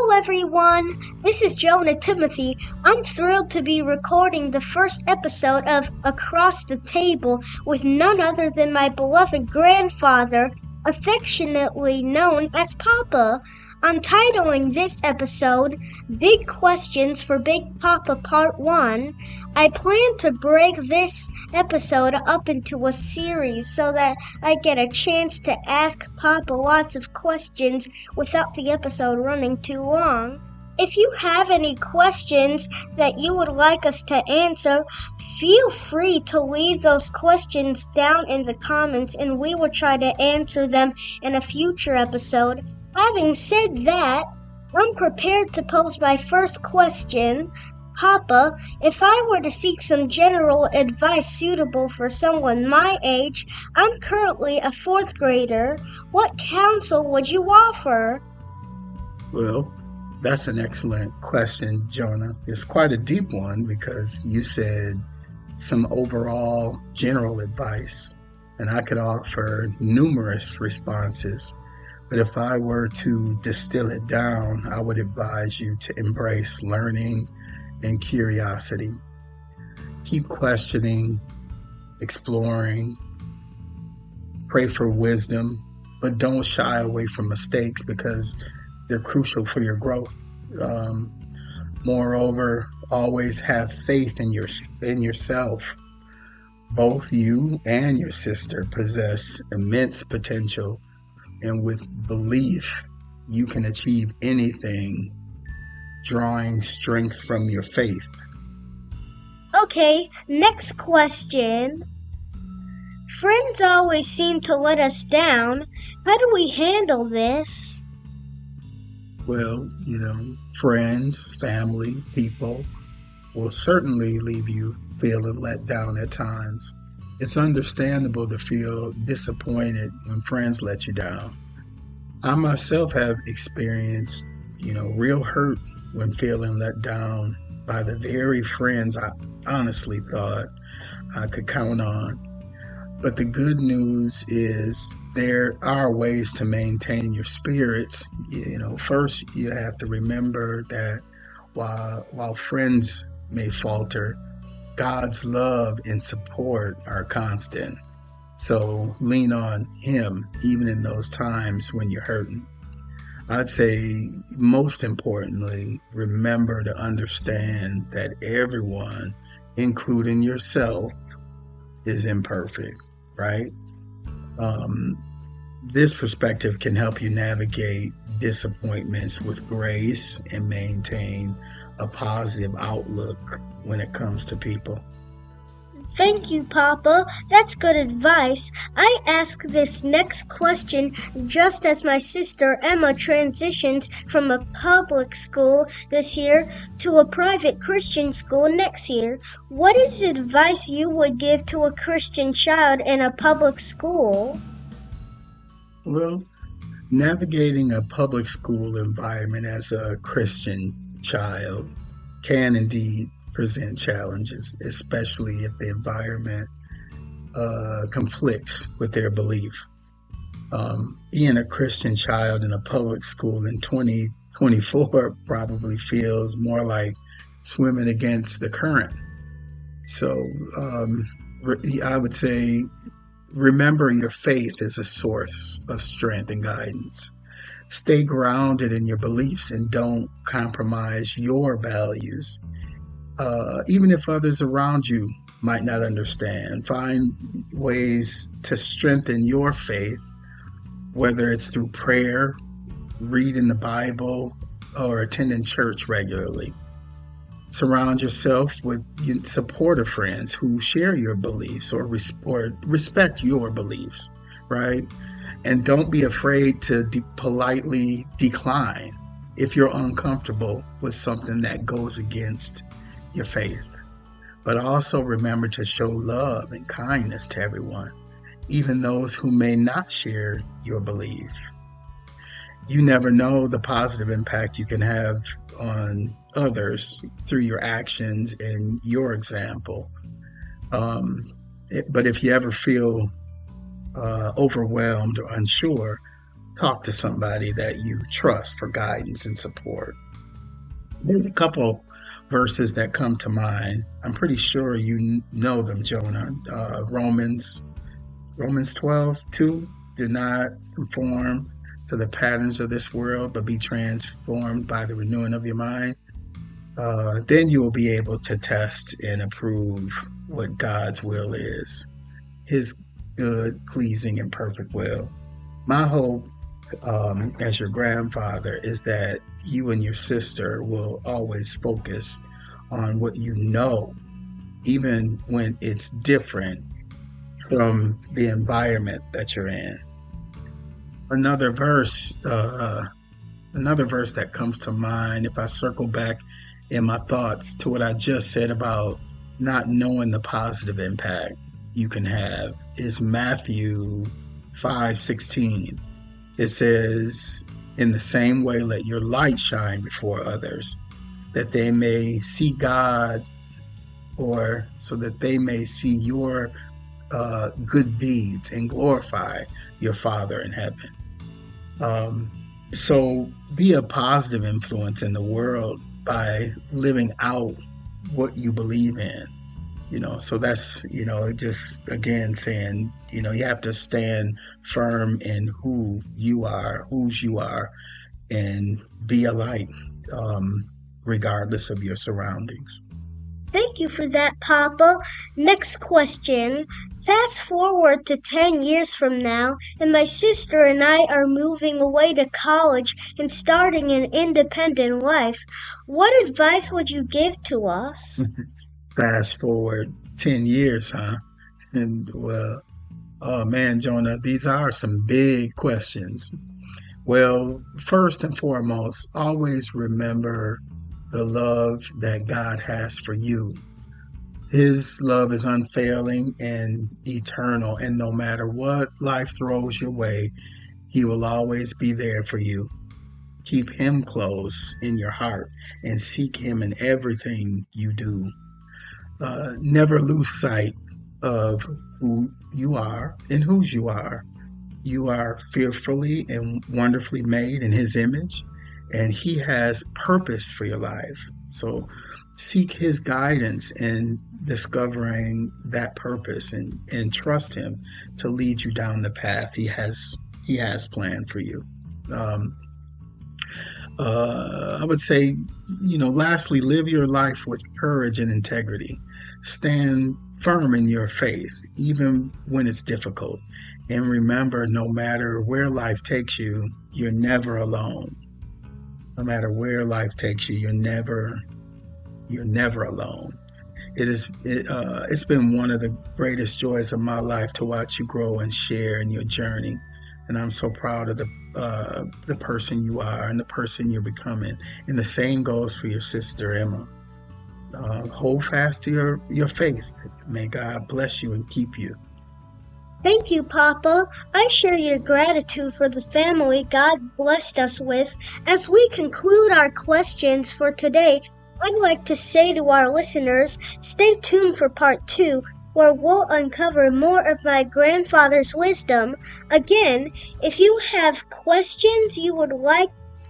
Hello everyone, this is Jonah Timothy. I'm thrilled to be recording the first episode of Across the Table with none other than my beloved grandfather, affectionately known as Papa. I'm titling this episode Big Questions for Big Papa Part 1. I plan to break this episode up into a series so that I get a chance to ask Papa lots of questions without the episode running too long. If you have any questions that you would like us to answer, feel free to leave those questions down in the comments and we will try to answer them in a future episode. Having said that, I'm prepared to pose my first question. Papa, if I were to seek some general advice suitable for someone my age, I'm currently a 4th grader. What counsel would you offer? Well, that's an excellent question, Jonah. It's quite a deep one because you said some overall general advice, and I could offer numerous responses. But if I were to distill it down, I would advise you to embrace learning and curiosity. Keep questioning, exploring, pray for wisdom, but don't shy away from mistakes because they're crucial for your growth. Moreover, always have faith in yourself. Both you and your sister possess immense potential, and with belief, you can achieve anything, drawing strength from your faith. Okay, next question. Friends always seem to let us down. How do we handle this? Well, friends, family, people will certainly leave you feeling let down at times. It's understandable to feel disappointed when friends let you down. I myself have experienced, real hurt when feeling let down by the very friends I honestly thought I could count on. But the good news is there are ways to maintain your spirits. First you have to remember that while friends may falter, God's love and support are constant. So lean on Him even in those times when you're hurting. I'd say most importantly, remember to understand that everyone, including yourself, is imperfect, right? This perspective can help you navigate disappointments with grace and maintain a positive outlook when it comes to people. Thank you, Papa. That's good advice. I ask this next question just as my sister Emma transitions from a public school this year to a private Christian school next year. What is advice you would give to a Christian child in a public school? Well, navigating a public school environment as a Christian child can indeed present challenges, especially if the environment conflicts with their belief. Being a Christian child in a public school in 2024 probably feels more like swimming against the current. So I would say remember your faith as a source of strength and guidance. Stay grounded in your beliefs and don't compromise your values. Even if others around you might not understand, find ways to strengthen your faith, whether it's through prayer, reading the Bible, or attending church regularly. Surround yourself with supportive friends who share your beliefs or respect your beliefs, right? And don't be afraid to politely decline if you're uncomfortable with something that goes against your faith. But also remember to show love and kindness to everyone, even those who may not share your belief. You never know the positive impact you can have on others through your actions and your example. But if you ever feel overwhelmed or unsure, talk to somebody that you trust for guidance and support. There's a couple verses that come to mind. I'm pretty sure you know them, Jonah. Romans 12:2. Do not conform to the patterns of this world, but be transformed by the renewing of your mind. Then you will be able to test and approve what God's will is, his good, pleasing, and perfect will. My hope as your grandfather is that you and your sister will always focus on what you know, even when it's different from the environment that you're in. Another verse that comes to mind, if I circle back in my thoughts to what I just said about not knowing the positive impact you can have, is Matthew 5:16. It says, in the same way, let your light shine before others, that they may see God, or so that they may see your good deeds and glorify your Father in heaven. So be a positive influence in the world by living out what you believe in. So that's, just again saying, you have to stand firm in whose you are, and be a light, regardless of your surroundings. Thank you for that, Papa. Next question. Fast forward to 10 years from now, and my sister and I are moving away to college and starting an independent life. What advice would you give to us? Fast forward 10 years, huh? And well, oh man, Jonah, these are some big questions. Well, first and foremost, always remember the love that God has for you. His love is unfailing and eternal, and no matter what life throws your way, he will always be there for you. Keep him close in your heart and seek him in everything you do. Never lose sight of who you are and whose you are. You are fearfully and wonderfully made in his image, and he has purpose for your life. So seek his guidance in discovering that purpose, and trust him to lead you down the path he has planned for you. I would say, lastly, live your life with courage and integrity. Stand firm in your faith, even when it's difficult. And remember, no matter where life takes you, you're never alone. No matter where life takes you, you're never alone. It's been one of the greatest joys of my life to watch you grow and share in your journey. And I'm so proud of the person you are and the person you're becoming. And the same goes for your sister, Emma. Hold fast to your faith. May God bless you and keep you. Thank you, Papa. I share your gratitude for the family God blessed us with. As we conclude our questions for today, I'd like to say to our listeners, stay tuned for part 2, where we'll uncover more of my grandfather's wisdom. Again, if you have questions you would like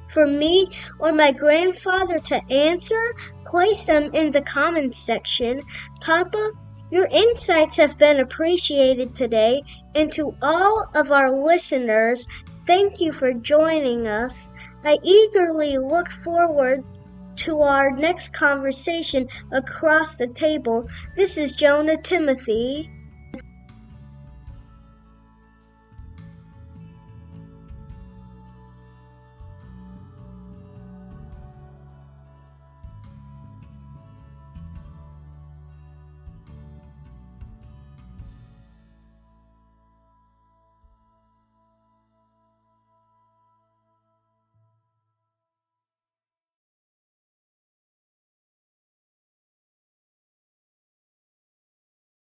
for me or my grandfather to answer, place them in the comments section. Papa, your insights have been appreciated today, and to all of our listeners, thank you for joining us. I eagerly look forward to our next conversation across the table. This is Jonah Timothy.